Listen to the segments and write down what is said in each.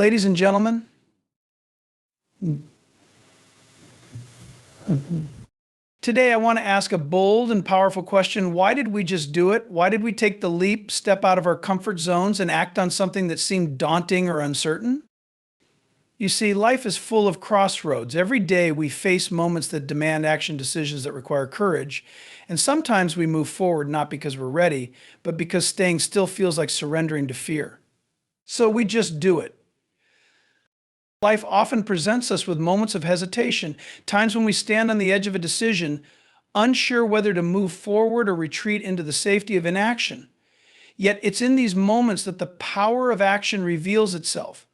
Ladies and gentlemen, today I want to ask a bold and powerful question. Why did we just do it? Why did we take the leap, step out of our comfort zones, and act on something that seemed daunting or uncertain? You see, life is full of crossroads. Every day we face moments that demand action decisions that require courage. And sometimes we move forward not because we're ready, but because staying still feels like surrendering to fear. So we just do it. Life often presents us with moments of hesitation, times when we stand on the edge of a decision, unsure whether to move forward or retreat into the safety of inaction. Yet it's in these moments that the power of action reveals itself.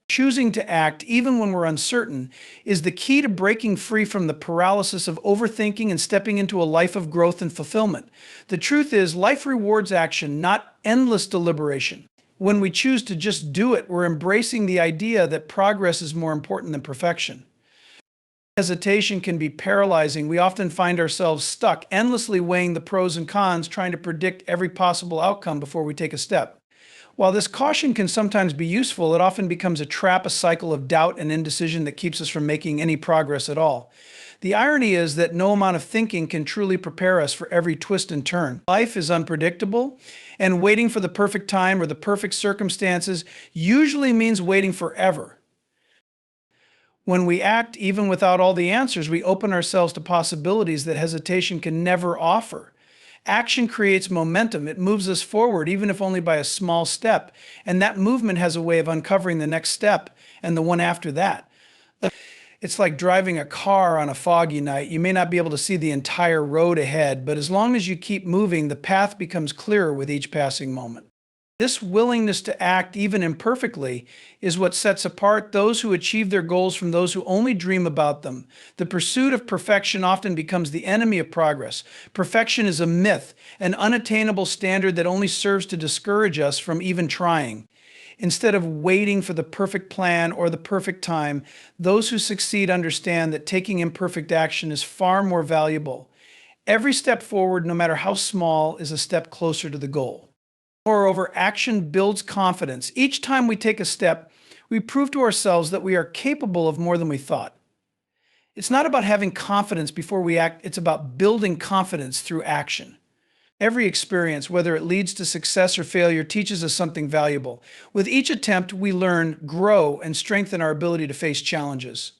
Choosing to act, even when we're uncertain, is the key to breaking free from the paralysis of overthinking and stepping into a life of growth and fulfillment. The truth is, life rewards action, not endless deliberation. When we choose to just do it, we're embracing the idea that progress is more important than perfection. Hesitation can be paralyzing. We often find ourselves stuck, endlessly weighing the pros and cons, trying to predict every possible outcome before we take a step. While this caution can sometimes be useful, it often becomes a trap, a cycle of doubt and indecision that keeps us from making any progress at all. The irony is that no amount of thinking can truly prepare us for every twist and turn. Life is unpredictable, and waiting for the perfect time or the perfect circumstances usually means waiting forever. When we act, even without all the answers, we open ourselves to possibilities that hesitation can never offer. Action creates momentum. It moves us forward, even if only by a small step. And that movement has a way of uncovering the next step and the one after that. It's like driving a car on a foggy night. You may not be able to see the entire road ahead, but as long as you keep moving, the path becomes clearer with each passing moment. This willingness to act, even imperfectly, is what sets apart those who achieve their goals from those who only dream about them. The pursuit of perfection often becomes the enemy of progress. Perfection is a myth, an unattainable standard that only serves to discourage us from even trying. Instead of waiting for the perfect plan or the perfect time, those who succeed understand that taking imperfect action is far more valuable. Every step forward, no matter how small, is a step closer to the goal. Moreover, action builds confidence. Each time we take a step, we prove to ourselves that we are capable of more than we thought. It's not about having confidence before we act, it's about building confidence through action. Every experience, whether it leads to success or failure, teaches us something valuable. With each attempt, we learn, grow, and strengthen our ability to face challenges.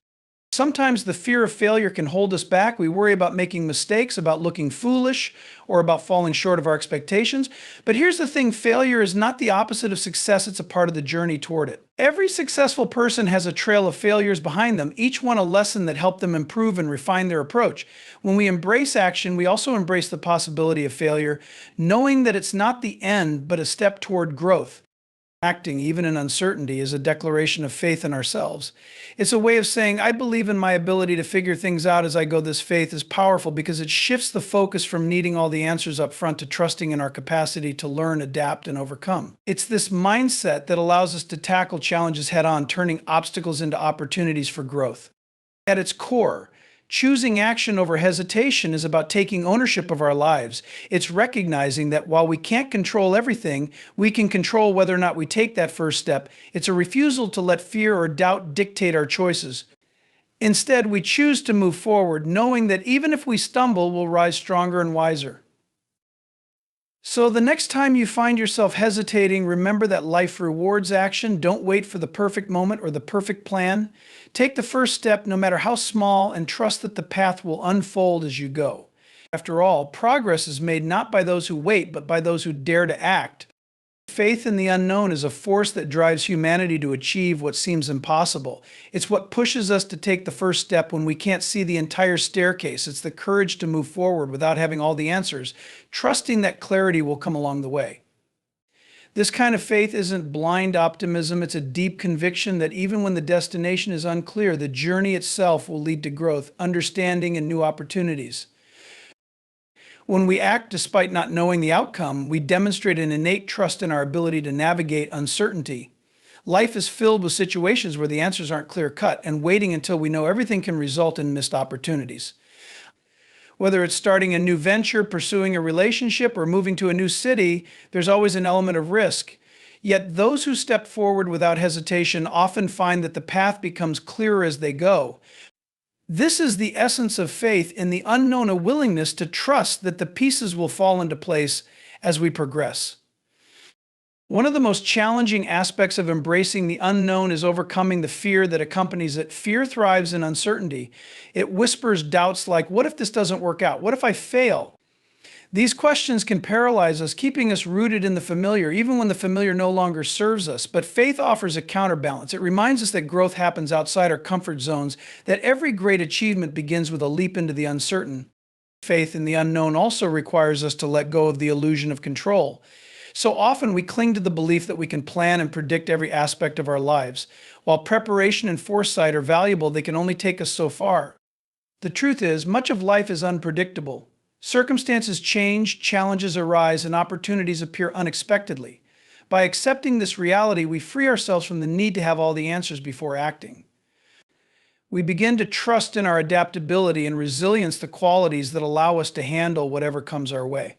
Sometimes the fear of failure can hold us back. We worry about making mistakes, about looking foolish, or about falling short of our expectations. But here's the thing, failure is not the opposite of success, it's a part of the journey toward it. Every successful person has a trail of failures behind them, each one a lesson that helped them improve and refine their approach. When we embrace action, we also embrace the possibility of failure, knowing that it's not the end, but a step toward growth. Acting, even in uncertainty, is a declaration of faith in ourselves. It's a way of saying, I believe in my ability to figure things out as I go. This faith is powerful because it shifts the focus from needing all the answers up front to trusting in our capacity to learn, adapt, and overcome. It's this mindset that allows us to tackle challenges head on, turning obstacles into opportunities for growth. At its core, choosing action over hesitation is about taking ownership of our lives. It's recognizing that while we can't control everything, we can control whether or not we take that first step. It's a refusal to let fear or doubt dictate our choices. Instead, we choose to move forward, knowing that even if we stumble, we'll rise stronger and wiser. So the next time you find yourself hesitating, remember that life rewards action. Don't wait for the perfect moment or the perfect plan. Take the first step, no matter how small, and trust that the path will unfold as you go. After all, progress is made not by those who wait, but by those who dare to act. Faith in the unknown is a force that drives humanity to achieve what seems impossible. It's what pushes us to take the first step when we can't see the entire staircase. It's the courage to move forward without having all the answers, trusting that clarity will come along the way. This kind of faith isn't blind optimism, it's a deep conviction that even when the destination is unclear, the journey itself will lead to growth, understanding, and new opportunities. When we act despite not knowing the outcome, we demonstrate an innate trust in our ability to navigate uncertainty. Life is filled with situations where the answers aren't clear-cut, and waiting until we know everything can result in missed opportunities. Whether it's starting a new venture, pursuing a relationship, or moving to a new city, there's always an element of risk. Yet those who step forward without hesitation often find that the path becomes clearer as they go. This is the essence of faith in the unknown, a willingness to trust that the pieces will fall into place as we progress. One of the most challenging aspects of embracing the unknown is overcoming the fear that accompanies it. Fear thrives in uncertainty. It whispers doubts like, what if this doesn't work out? What if I fail? These questions can paralyze us, keeping us rooted in the familiar, even when the familiar no longer serves us. But faith offers a counterbalance. It reminds us that growth happens outside our comfort zones, that every great achievement begins with a leap into the uncertain. Faith in the unknown also requires us to let go of the illusion of control. So often we cling to the belief that we can plan and predict every aspect of our lives. While preparation and foresight are valuable, they can only take us so far. The truth is, much of life is unpredictable. Circumstances change, challenges arise, and opportunities appear unexpectedly. By accepting this reality, we free ourselves from the need to have all the answers before acting. We begin to trust in our adaptability and resilience, the qualities that allow us to handle whatever comes our way.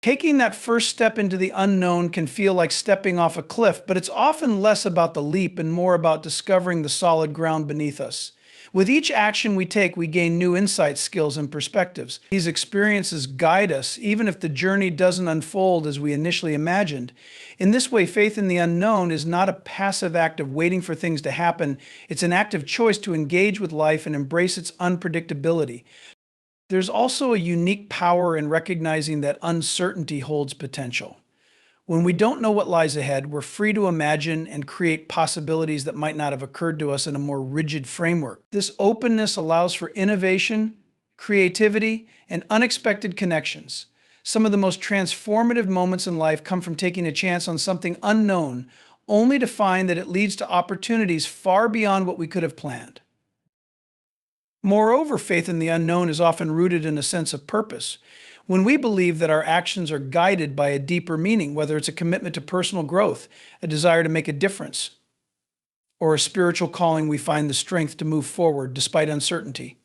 Taking that first step into the unknown can feel like stepping off a cliff, but it's often less about the leap and more about discovering the solid ground beneath us. With each action we take, we gain new insights, skills, and perspectives. These experiences guide us, even if the journey doesn't unfold as we initially imagined. In this way, faith in the unknown is not a passive act of waiting for things to happen. It's an active choice to engage with life and embrace its unpredictability. There's also a unique power in recognizing that uncertainty holds potential. When we don't know what lies ahead, we're free to imagine and create possibilities that might not have occurred to us in a more rigid framework. This openness allows for innovation, creativity, and unexpected connections. Some of the most transformative moments in life come from taking a chance on something unknown, only to find that it leads to opportunities far beyond what we could have planned. Moreover, faith in the unknown is often rooted in a sense of purpose. When we believe that our actions are guided by a deeper meaning, whether it's a commitment to personal growth, a desire to make a difference, or a spiritual calling, we find the strength to move forward despite uncertainty.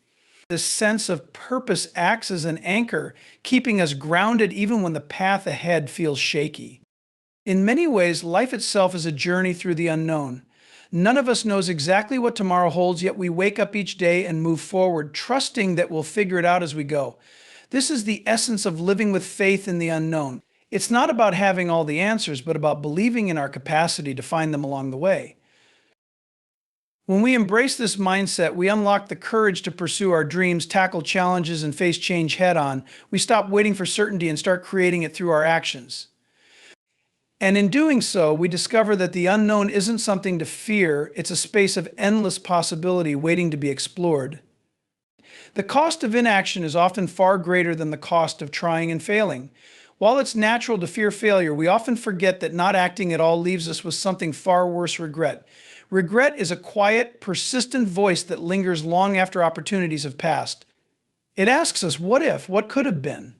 This sense of purpose acts as an anchor, keeping us grounded even when the path ahead feels shaky. In many ways, life itself is a journey through the unknown. None of us knows exactly what tomorrow holds, yet we wake up each day and move forward, trusting that we'll figure it out as we go. This is the essence of living with faith in the unknown. It's not about having all the answers, but about believing in our capacity to find them along the way. When we embrace this mindset, we unlock the courage to pursue our dreams, tackle challenges, and face change head-on. We stop waiting for certainty and start creating it through our actions. And in doing so, we discover that the unknown isn't something to fear, it's a space of endless possibility waiting to be explored. The cost of inaction is often far greater than the cost of trying and failing. While it's natural to fear failure, we often forget that not acting at all leaves us with something far worse: regret. Regret is a quiet, persistent voice that lingers long after opportunities have passed. It asks us, what if? What could have been?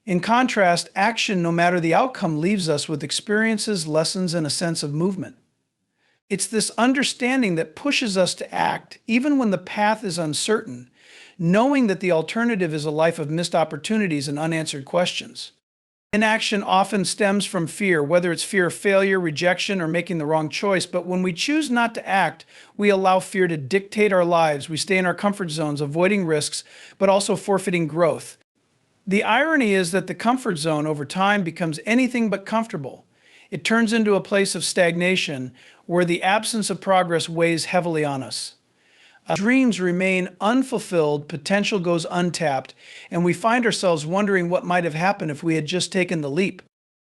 In contrast, action, no matter the outcome, leaves us with experiences, lessons, and a sense of movement. It's this understanding that pushes us to act, even when the path is uncertain, knowing that the alternative is a life of missed opportunities and unanswered questions. Inaction often stems from fear, whether it's fear of failure, rejection, or making the wrong choice. But when we choose not to act, we allow fear to dictate our lives. We stay in our comfort zones, avoiding risks, but also forfeiting growth. The irony is that the comfort zone over time becomes anything but comfortable. It turns into a place of stagnation where the absence of progress weighs heavily on us. Dreams remain unfulfilled, potential goes untapped, and we find ourselves wondering what might have happened if we had just taken the leap.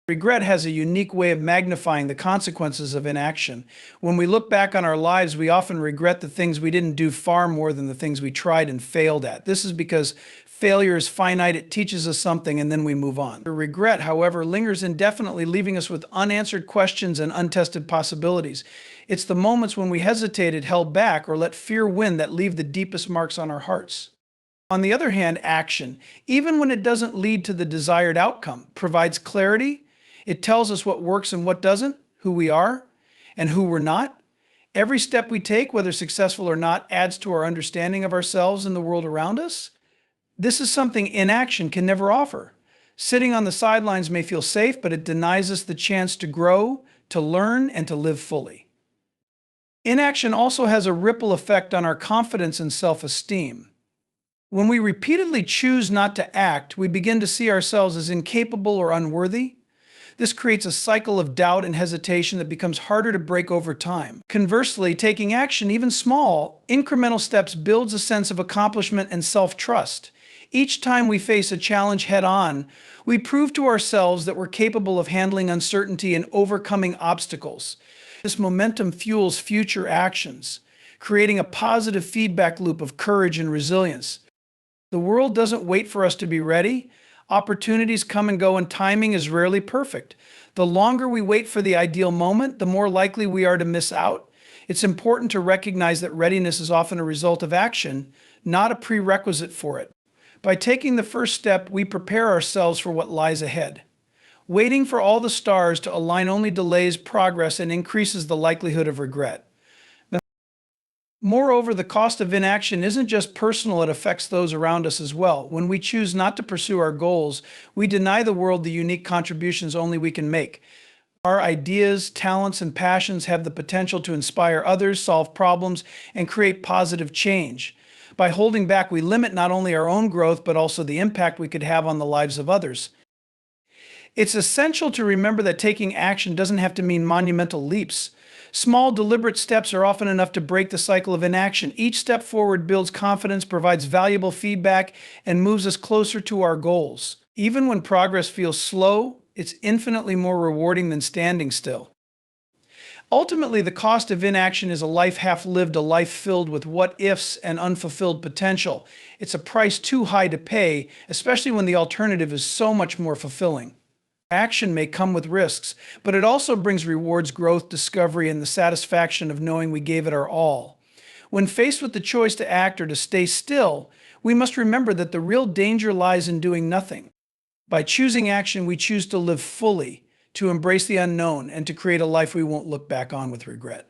Regret has a unique way of magnifying the consequences of inaction. When we look back on our lives, we often regret the things we didn't do far more than the things we tried and failed at. This is because failure is finite, it teaches us something, and then we move on. The regret, however, lingers indefinitely, leaving us with unanswered questions and untested possibilities. It's the moments when we hesitated, held back, or let fear win that leave the deepest marks on our hearts. On the other hand, action, even when it doesn't lead to the desired outcome, provides clarity. It tells us what works and what doesn't, who we are and who we're not. Every step we take, whether successful or not, adds to our understanding of ourselves and the world around us. This is something inaction can never offer. Sitting on the sidelines may feel safe, but it denies us the chance to grow, to learn, and to live fully. Inaction also has a ripple effect on our confidence and self-esteem. When we repeatedly choose not to act, we begin to see ourselves as incapable or unworthy. This creates a cycle of doubt and hesitation that becomes harder to break over time. Conversely, taking action, even small, incremental steps, builds a sense of accomplishment and self-trust. Each time we face a challenge head-on, we prove to ourselves that we're capable of handling uncertainty and overcoming obstacles. This momentum fuels future actions, creating a positive feedback loop of courage and resilience. The world doesn't wait for us to be ready. Opportunities come and go, and timing is rarely perfect. The longer we wait for the ideal moment, the more likely we are to miss out. It's important to recognize that readiness is often a result of action, not a prerequisite for it. By taking the first step, we prepare ourselves for what lies ahead. Waiting for all the stars to align only delays progress and increases the likelihood of regret. Moreover, the cost of inaction isn't just personal, it affects those around us as well. When we choose not to pursue our goals, we deny the world the unique contributions only we can make. Our ideas, talents, and passions have the potential to inspire others, solve problems, and create positive change. By holding back, we limit not only our own growth, but also the impact we could have on the lives of others. It's essential to remember that taking action doesn't have to mean monumental leaps. Small, deliberate steps are often enough to break the cycle of inaction. Each step forward builds confidence, provides valuable feedback, and moves us closer to our goals. Even when progress feels slow, it's infinitely more rewarding than standing still. Ultimately, the cost of inaction is a life half lived, a life filled with what-ifs and unfulfilled potential. It's a price too high to pay, especially when the alternative is so much more fulfilling. Action may come with risks, but it also brings rewards, growth, discovery, and the satisfaction of knowing we gave it our all. When faced with the choice to act or to stay still, we must remember that the real danger lies in doing nothing. By choosing action, we choose to live fully, to embrace the unknown, and to create a life we won't look back on with regret.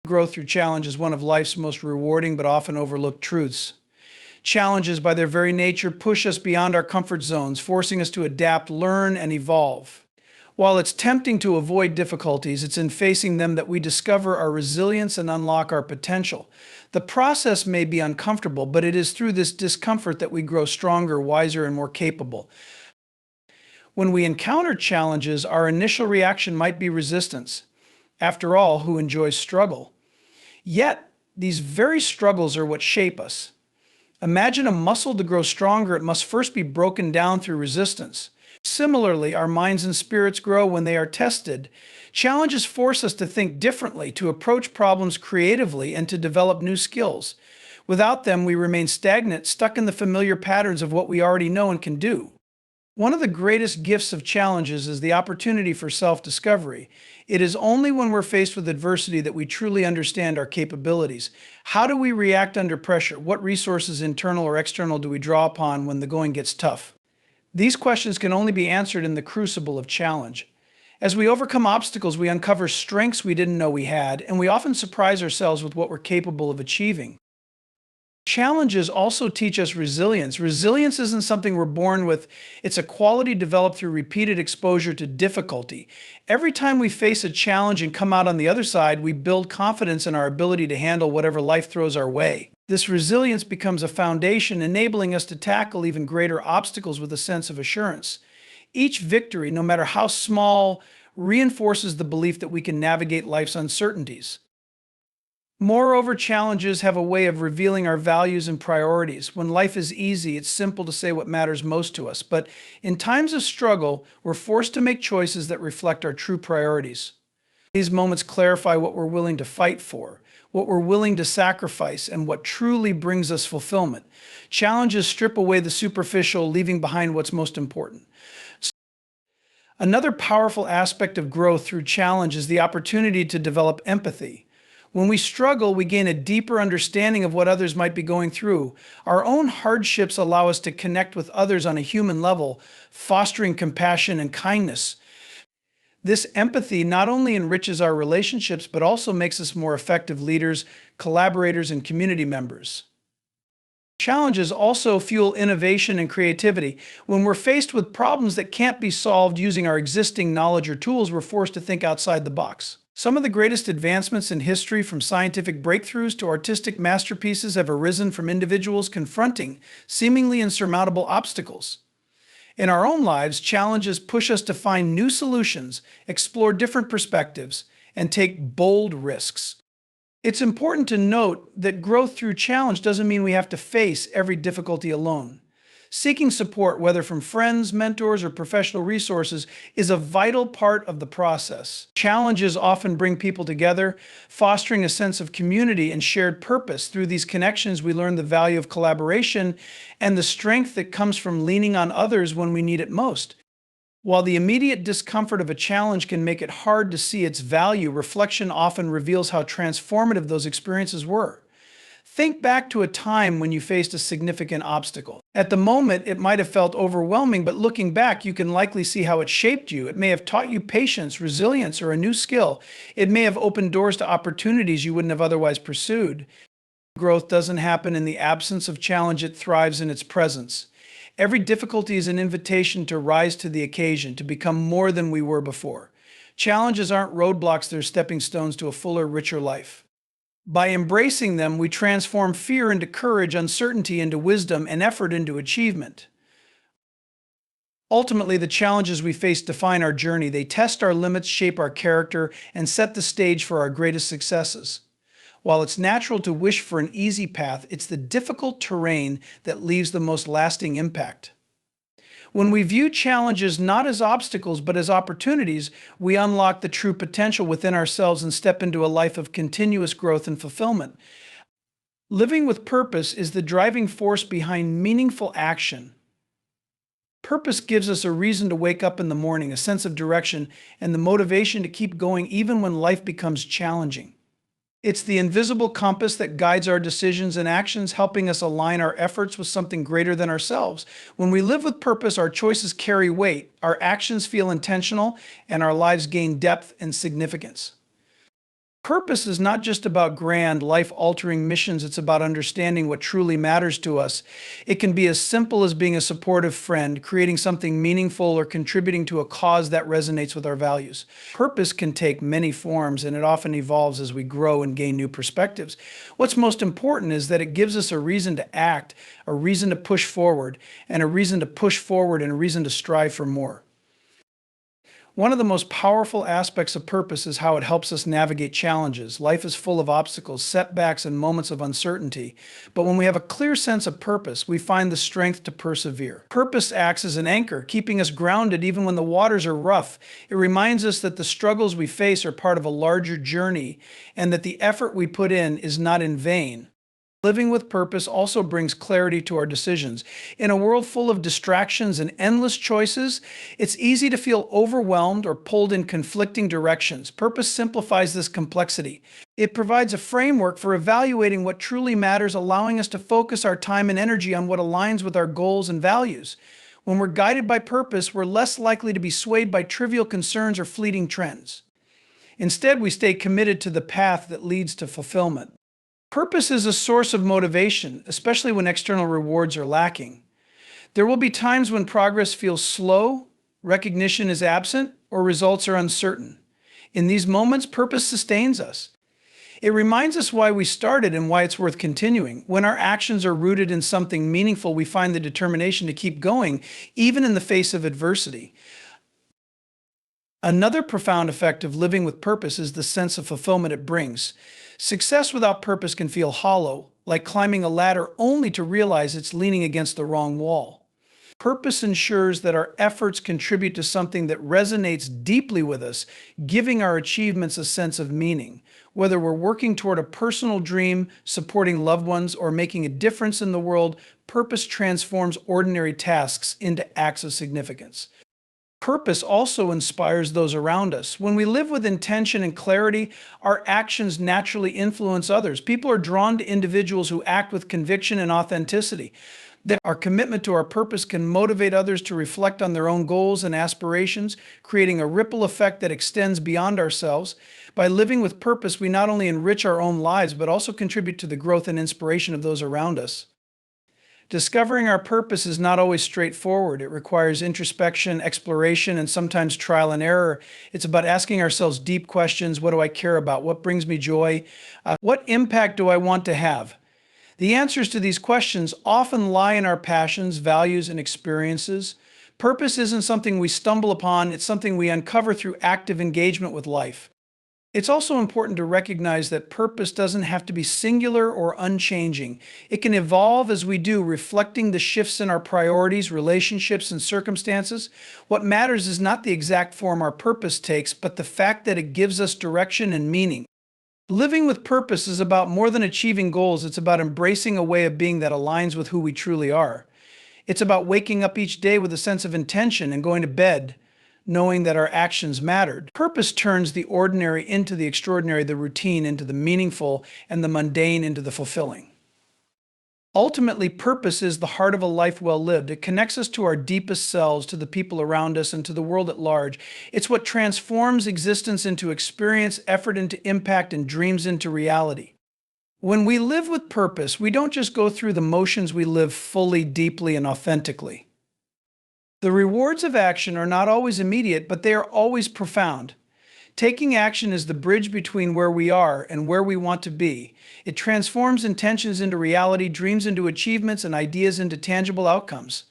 Growth through challenge is one of life's most rewarding but often overlooked truths. Challenges, by their very nature, push us beyond our comfort zones, forcing us to adapt, learn, and evolve. While it's tempting to avoid difficulties, it's in facing them that we discover our resilience and unlock our potential. The process may be uncomfortable, but it is through this discomfort that we grow stronger, wiser, and more capable. When we encounter challenges, our initial reaction might be resistance. After all, who enjoys struggle? Yet, these very struggles are what shape us. Imagine a muscle to grow stronger, it must first be broken down through resistance. Similarly, our minds and spirits grow when they are tested. Challenges force us to think differently, to approach problems creatively, and to develop new skills. Without them, we remain stagnant, stuck in the familiar patterns of what we already know and can do. One of the greatest gifts of challenges is the opportunity for self-discovery. It is only when we're faced with adversity that we truly understand our capabilities. How do we react under pressure? What resources, internal or external, do we draw upon when the going gets tough? These questions can only be answered in the crucible of challenge. As we overcome obstacles, we uncover strengths we didn't know we had, and we often surprise ourselves with what we're capable of achieving. Challenges also teach us resilience. Resilience isn't something we're born with. It's a quality developed through repeated exposure to difficulty. Every time we face a challenge and come out on the other side, we build confidence in our ability to handle whatever life throws our way. This resilience becomes a foundation, enabling us to tackle even greater obstacles with a sense of assurance. Each victory, no matter how small, reinforces the belief that we can navigate life's uncertainties. Moreover, challenges have a way of revealing our values and priorities. When life is easy, it's simple to say what matters most to us. But in times of struggle, we're forced to make choices that reflect our true priorities. These moments clarify what we're willing to fight for, what we're willing to sacrifice, and what truly brings us fulfillment. Challenges strip away the superficial, leaving behind what's most important. Another powerful aspect of growth through challenge is the opportunity to develop empathy. When we struggle, we gain a deeper understanding of what others might be going through. Our own hardships allow us to connect with others on a human level, fostering compassion and kindness. This empathy not only enriches our relationships, but also makes us more effective leaders, collaborators, and community members. Challenges also fuel innovation and creativity. When we're faced with problems that can't be solved using our existing knowledge or tools, we're forced to think outside the box. Some of the greatest advancements in history, from scientific breakthroughs to artistic masterpieces, have arisen from individuals confronting seemingly insurmountable obstacles. In our own lives, challenges push us to find new solutions, explore different perspectives, and take bold risks. It's important to note that growth through challenge doesn't mean we have to face every difficulty alone. Seeking support, whether from friends, mentors, or professional resources, is a vital part of the process. Challenges often bring people together, fostering a sense of community and shared purpose. Through these connections, we learn the value of collaboration and the strength that comes from leaning on others when we need it most. While the immediate discomfort of a challenge can make it hard to see its value, reflection often reveals how transformative those experiences were. Think back to a time when you faced a significant obstacle. At the moment, it might have felt overwhelming, but looking back, you can likely see how it shaped you. It may have taught you patience, resilience, or a new skill. It may have opened doors to opportunities you wouldn't have otherwise pursued. Growth doesn't happen in the absence of challenge, it thrives in its presence. Every difficulty is an invitation to rise to the occasion, to become more than we were before. Challenges aren't roadblocks, they're stepping stones to a fuller, richer life. By embracing them, we transform fear into courage, uncertainty into wisdom, and effort into achievement. Ultimately, the challenges we face define our journey. They test our limits, shape our character, and set the stage for our greatest successes. While it's natural to wish for an easy path, it's the difficult terrain that leaves the most lasting impact. When we view challenges not as obstacles but as opportunities, we unlock the true potential within ourselves and step into a life of continuous growth and fulfillment. Living with purpose is the driving force behind meaningful action. Purpose gives us a reason to wake up in the morning, a sense of direction, and the motivation to keep going even when life becomes challenging. It's the invisible compass that guides our decisions and actions, helping us align our efforts with something greater than ourselves. When we live with purpose, our choices carry weight, our actions feel intentional, and our lives gain depth and significance. Purpose is not just about grand, life-altering missions, it's about understanding what truly matters to us. It can be as simple as being a supportive friend, creating something meaningful, or contributing to a cause that resonates with our values. Purpose can take many forms, and it often evolves as we grow and gain new perspectives. What's most important is that it gives us a reason to act, a reason to push forward, and a reason to strive for more. One of the most powerful aspects of purpose is how it helps us navigate challenges. Life is full of obstacles, setbacks, and moments of uncertainty. But when we have a clear sense of purpose, we find the strength to persevere. Purpose acts as an anchor, keeping us grounded even when the waters are rough. It reminds us that the struggles we face are part of a larger journey, and that the effort we put in is not in vain. Living with purpose also brings clarity to our decisions. In a world full of distractions and endless choices, it's easy to feel overwhelmed or pulled in conflicting directions. Purpose simplifies this complexity. It provides a framework for evaluating what truly matters, allowing us to focus our time and energy on what aligns with our goals and values. When we're guided by purpose, we're less likely to be swayed by trivial concerns or fleeting trends. Instead, we stay committed to the path that leads to fulfillment. Purpose is a source of motivation, especially when external rewards are lacking. There will be times when progress feels slow, recognition is absent, or results are uncertain. In these moments, purpose sustains us. It reminds us why we started and why it's worth continuing. When our actions are rooted in something meaningful, we find the determination to keep going, even in the face of adversity. Another profound effect of living with purpose is the sense of fulfillment it brings. Success without purpose can feel hollow, like climbing a ladder only to realize it's leaning against the wrong wall. Purpose ensures that our efforts contribute to something that resonates deeply with us, giving our achievements a sense of meaning. Whether we're working toward a personal dream, supporting loved ones, or making a difference in the world, purpose transforms ordinary tasks into acts of significance. Purpose also inspires those around us. When we live with intention and clarity, our actions naturally influence others. People are drawn to individuals who act with conviction and authenticity. That our commitment to our purpose can motivate others to reflect on their own goals and aspirations, creating a ripple effect that extends beyond ourselves. By living with purpose, we not only enrich our own lives, but also contribute to the growth and inspiration of those around us. Discovering our purpose is not always straightforward. It requires introspection, exploration, and sometimes trial and error. It's about asking ourselves deep questions. What do I care about? What brings me joy? What impact do I want to have? The answers to these questions often lie in our passions, values, and experiences. Purpose isn't something we stumble upon, it's something we uncover through active engagement with life. It's also important to recognize that purpose doesn't have to be singular or unchanging. It can evolve as we do, reflecting the shifts in our priorities, relationships, and circumstances. What matters is not the exact form our purpose takes, but the fact that it gives us direction and meaning. Living with purpose is about more than achieving goals. It's about embracing a way of being that aligns with who we truly are. It's about waking up each day with a sense of intention and going to bed knowing that our actions mattered. Purpose turns the ordinary into the extraordinary, the routine into the meaningful, and the mundane into the fulfilling. Ultimately, purpose is the heart of a life well lived. It connects us to our deepest selves, to the people around us, and to the world at large. It's what transforms existence into experience, effort into impact, and dreams into reality. When we live with purpose, we don't just go through the motions, we live fully, deeply, and authentically. The rewards of action are not always immediate, but they are always profound. Taking action is the bridge between where we are and where we want to be. It transforms intentions into reality, dreams into achievements, and ideas into tangible outcomes.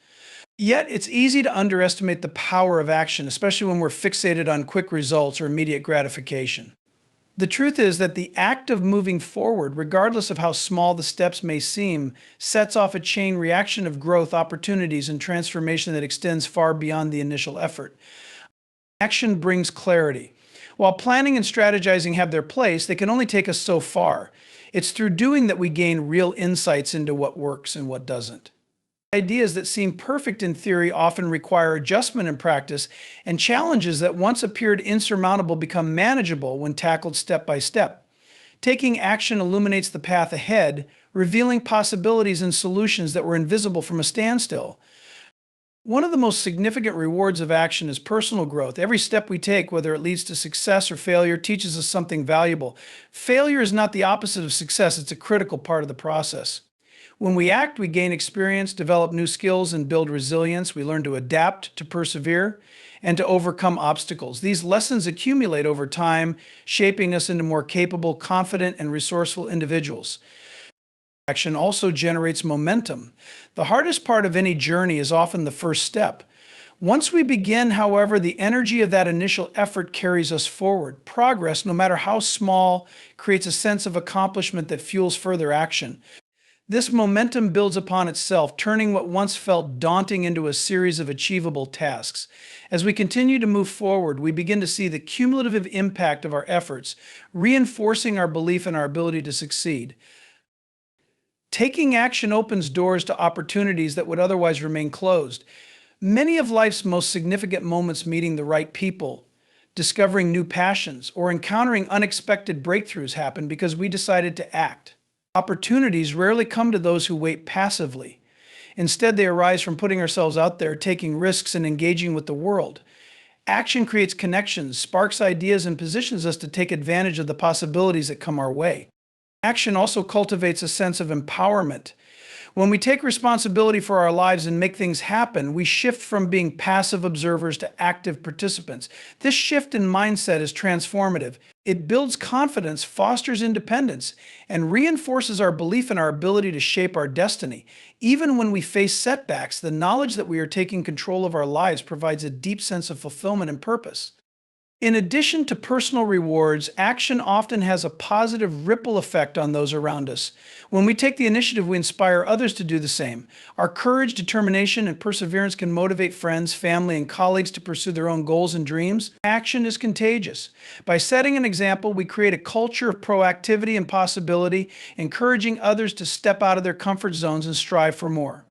Yet, it's easy to underestimate the power of action, especially when we're fixated on quick results or immediate gratification. The truth is that the act of moving forward, regardless of how small the steps may seem, sets off a chain reaction of growth, opportunities, and transformation that extends far beyond the initial effort. Action brings clarity. While planning and strategizing have their place, they can only take us so far. It's through doing that we gain real insights into what works and what doesn't. Ideas that seem perfect in theory often require adjustment in practice, and challenges that once appeared insurmountable become manageable when tackled step by step. Taking action illuminates the path ahead, revealing possibilities and solutions that were invisible from a standstill. One of the most significant rewards of action is personal growth. Every step we take, whether it leads to success or failure, teaches us something valuable. Failure is not the opposite of success, it's a critical part of the process. When we act, we gain experience, develop new skills, and build resilience. We learn to adapt, to persevere, and to overcome obstacles. These lessons accumulate over time, shaping us into more capable, confident, and resourceful individuals. Action also generates momentum. The hardest part of any journey is often the first step. Once we begin, however, the energy of that initial effort carries us forward. Progress, no matter how small, creates a sense of accomplishment that fuels further action. This momentum builds upon itself, turning what once felt daunting into a series of achievable tasks. As we continue to move forward, we begin to see the cumulative impact of our efforts, reinforcing our belief in our ability to succeed. Taking action opens doors to opportunities that would otherwise remain closed. Many of life's most significant moments, meeting the right people, discovering new passions, or encountering unexpected breakthroughs, happen because we decided to act. Opportunities rarely come to those who wait passively. Instead, they arise from putting ourselves out there, taking risks, and engaging with the world. Action creates connections, sparks ideas, and positions us to take advantage of the possibilities that come our way. Action also cultivates a sense of empowerment. When we take responsibility for our lives and make things happen, we shift from being passive observers to active participants. This shift in mindset is transformative. It builds confidence, fosters independence, and reinforces our belief in our ability to shape our destiny. Even when we face setbacks, the knowledge that we are taking control of our lives provides a deep sense of fulfillment and purpose. In addition to personal rewards, action often has a positive ripple effect on those around us. When we take the initiative, we inspire others to do the same. Our courage, determination, and perseverance can motivate friends, family, and colleagues to pursue their own goals and dreams. Action is contagious. By setting an example, we create a culture of proactivity and possibility, encouraging others to step out of their comfort zones and strive for more.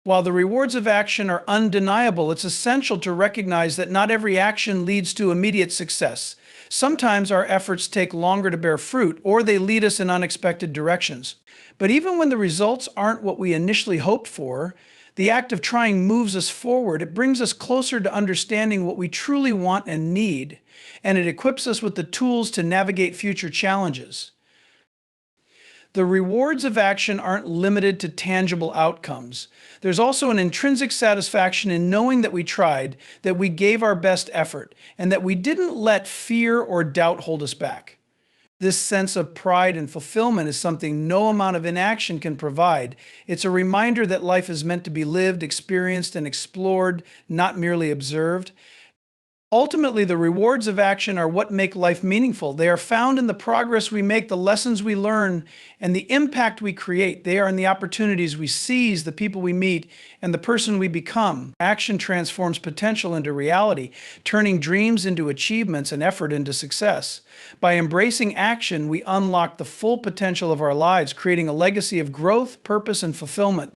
While the rewards of action are undeniable, it's essential to recognize that not every action leads to immediate success. Sometimes our efforts take longer to bear fruit, or they lead us in unexpected directions. But even when the results aren't what we initially hoped for, the act of trying moves us forward. It brings us closer to understanding what we truly want and need, and it equips us with the tools to navigate future challenges. The rewards of action aren't limited to tangible outcomes. There's also an intrinsic satisfaction in knowing that we tried, that we gave our best effort, and that we didn't let fear or doubt hold us back. This sense of pride and fulfillment is something no amount of inaction can provide. It's a reminder that life is meant to be lived, experienced, and explored, not merely observed. Ultimately, the rewards of action are what make life meaningful. They are found in the progress we make, the lessons we learn, and the impact we create. They are in the opportunities we seize, the people we meet, and the person we become. Action transforms potential into reality, turning dreams into achievements and effort into success. By embracing action, we unlock the full potential of our lives, creating a legacy of growth, purpose, and fulfillment.